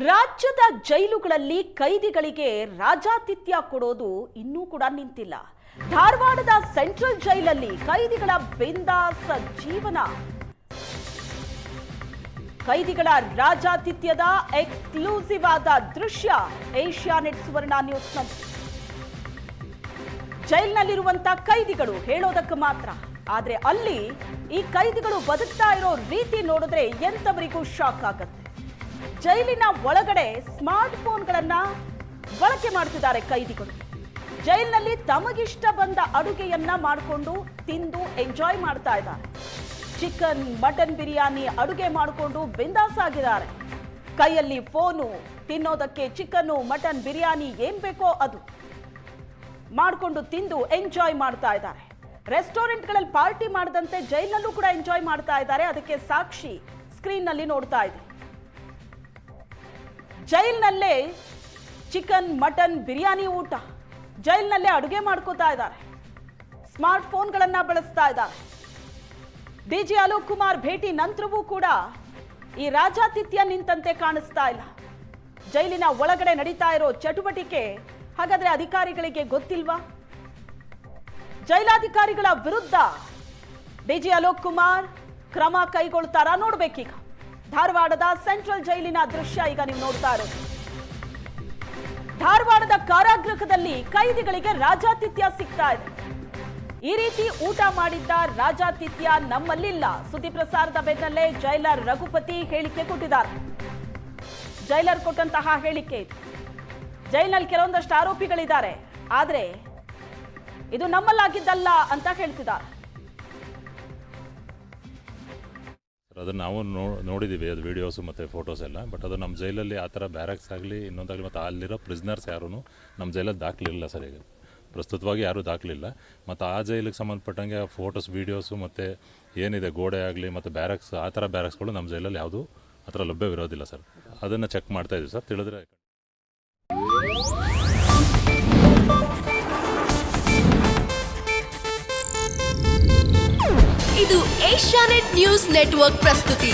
ರಾಜ್ಯದ ಜೈಲುಗಳಲ್ಲಿ ಕೈದಿಗಳಿಗೆ ರಾಜಾತಿಥ್ಯ ಕೊಡೋದು ಇನ್ನೂ ಕೂಡ ನಿಂತಿಲ್ಲ. ಧಾರವಾಡದ ಸೆಂಟ್ರಲ್ ಜೈಲಲ್ಲಿ ಕೈದಿಗಳ ಬಿಂದಾಸ ಜೀವನ. ಕೈದಿಗಳ ರಾಜಾತಿಥ್ಯದ ಎಕ್ಸ್ಕ್ಲೂಸಿವ್ ಆದ ದೃಶ್ಯ ಏಷ್ಯಾನೆಟ್ ಸುವರ್ಣ ನ್ಯೂಸ್ನಲ್ಲಿ. ಜೈಲಿನಲ್ಲಿರುವಂತ ಕೈದಿಗಳು ಹೇಳೋದಕ್ಕೆ ಮಾತ್ರ, ಆದ್ರೆ ಅಲ್ಲಿ ಈ ಕೈದಿಗಳು ಬದುಕ್ತಾ ಇರೋ ರೀತಿ ನೋಡಿದ್ರೆ ಎಂತವರಿಗೂ ಶಾಕ್ ಆಗುತ್ತೆ. ಜೈಲಿನ ಒಳಗಡೆ ಸ್ಮಾರ್ಟ್ ಫೋನ್ಗಳನ್ನ ಬಳಕೆ ಮಾಡ್ತಿದ್ದಾರೆ ಕೈದಿಗಳು. ಜೈಲಿನಲ್ಲಿ ತಮಗಿಷ್ಟ ಬಂದ ಅಡುಗೆಯನ್ನ ಮಾಡಿಕೊಂಡು ತಿಂದು ಎಂಜಾಯ್ ಮಾಡ್ತಾ ಇದ್ದಾರೆ. ಚಿಕನ್ ಮಟನ್ ಬಿರಿಯಾನಿ ಅಡುಗೆ ಮಾಡಿಕೊಂಡು ಬಿಂದಾಸ್ ಆಗಿದ್ದಾರೆ. ಕೈಯಲ್ಲಿ ಫೋನು, ತಿನ್ನೋದಕ್ಕೆ ಚಿಕನ್ ಮಟನ್ ಬಿರಿಯಾನಿ ಏನ್ ಬೇಕೋ ಅದು ಮಾಡಿಕೊಂಡು ತಿಂದು ಎಂಜಾಯ್ ಮಾಡ್ತಾ ಇದ್ದಾರೆ. ರೆಸ್ಟೋರೆಂಟ್ಗಳಲ್ಲಿ ಪಾರ್ಟಿ ಮಾಡದಂತೆ ಜೈಲಿನಲ್ಲೂ ಕೂಡ ಎಂಜಾಯ್ ಮಾಡ್ತಾ ಇದ್ದಾರೆ. ಅದಕ್ಕೆ ಸಾಕ್ಷಿ ಸ್ಕ್ರೀನ್ ನಲ್ಲಿ ನೋಡ್ತಾ ಇದ್ದೀವಿ. ಜೈಲಿನಲ್ಲೇ ಚಿಕನ್ ಮಟನ್ ಬಿರಿಯಾನಿ ಊಟ, ಜೈಲಿನಲ್ಲೇ ಅಡುಗೆ ಮಾಡ್ಕೋತಾ ಇದ್ದಾರೆ. ಸ್ಮಾರ್ಟ್ ಫೋನ್ಗಳನ್ನ ಬಳಸ್ತಾ ಇದ್ದಾರೆ. ಡಿಜಿ ಅಲೋಕ್ ಕುಮಾರ್ ಭೇಟಿ ನಂತರವೂ ಕೂಡ ಈ ರಾಜಾತಿಥ್ಯ ನಿಂತಂತೆ ಕಾಣಿಸ್ತಾ ಇಲ್ಲ. ಜೈಲಿನ ಒಳಗಡೆ ನಡೀತಾ ಇರೋ ಚಟುವಟಿಕೆ ಹಾಗಾದ್ರೆ ಅಧಿಕಾರಿಗಳಿಗೆ ಗೊತ್ತಿಲ್ವಾ? ಜೈಲಾಧಿಕಾರಿಗಳ ವಿರುದ್ಧ ಡಿಜಿ ಅಲೋಕ್ ಕುಮಾರ್ ಕ್ರಮ ಕೈಗೊಳ್ತಾರಾ ನೋಡ್ಬೇಕೀಗ. ಧಾರವಾಡದ ಸೆಂಟ್ರಲ್ ಜೈಲಿನ ದೃಶ್ಯ ಈಗ ನೀವು ನೋಡ್ತಾ ಇರೋದು. ಧಾರವಾಡದ ಕಾರಾಗೃಹದಲ್ಲಿ ಕೈದಿಗಳಿಗೆ ರಾಜಾತಿಥ್ಯ ಸಿಗ್ತಾ ಇದೆ. ಈ ರೀತಿ ಊಟ ಮಾಡಿದ್ದ ರಾಜಾತಿಥ್ಯ ನಮ್ಮಲ್ಲಿಲ್ಲ. ಸುದ್ದಿ ಪ್ರಸಾರದ ಬೆನ್ನಲ್ಲೇ ಜೈಲರ್ ರಘುಪತಿ ಹೇಳಿಕೆ ಕೊಟ್ಟಿದ್ದಾರೆ. ಜೈಲರ್ ಕೊಟ್ಟಂತಹ ಹೇಳಿಕೆ ಇದು. ಜೈಲಿನಲ್ಲಿ ಕೆಲವೊಂದಷ್ಟು ಆರೋಪಿಗಳಿದ್ದಾರೆ, ಆದ್ರೆ ಇದು ನಮ್ಮಲ್ಲಾಗಿದ್ದಲ್ಲ ಅಂತ ಹೇಳ್ತಿದ್ದಾರೆ. ಅದನ್ನು ನಾವು ನೋಡಿದ್ದೀವಿ, ಅದು ವೀಡಿಯೋಸು ಮತ್ತು ಫೋಟೋಸ್ ಎಲ್ಲ. ಬಟ್ ಅದು ನಮ್ಮ ಜೈಲಲ್ಲಿ ಆ ಥರ ಬ್ಯಾರಕ್ಸ್ ಆಗಲಿ ಇನ್ನೊಂದಾಗಲಿ ಮತ್ತು ಅಲ್ಲಿರೋ ಪ್ರಿಸ್ನರ್ಸ್ ಯಾರೂ ನಮ್ಮ ಜೈಲಲ್ಲಿ ದಾಖಲಿಲ್ಲ ಸರ್. ಈಗ ಪ್ರಸ್ತುತವಾಗಿ ಯಾರೂ ದಾಖಲಿಲ್ಲ. ಮತ್ತು ಆ ಜೈಲಿಗೆ ಸಂಬಂಧಪಟ್ಟಂಗೆ ಫೋಟೋಸ್ ವೀಡಿಯೋಸು ಮತ್ತು ಏನಿದೆ ಗೋಡೆ ಆಗಲಿ ಮತ್ತು ಬ್ಯಾರಕ್ಸ್, ಆ ಥರ ಬ್ಯಾರಕ್ಸ್ಗಳು ನಮ್ಮ ಜೈಲಲ್ಲಿ ಯಾವುದೂ ಆ ಥರ ಲಭ್ಯವಿರೋದಿಲ್ಲ ಸರ್. ಅದನ್ನು ಚೆಕ್ ಮಾಡ್ತಾಯಿದ್ದೀವಿ ಸರ್. ತಿಳಿದ್ರೆ ಇದು ಏಷ್ಯಾನೆಟ್ ನ್ಯೂಸ್ ನೆಟ್ವರ್ಕ್ ಪ್ರಸ್ತುತಿ.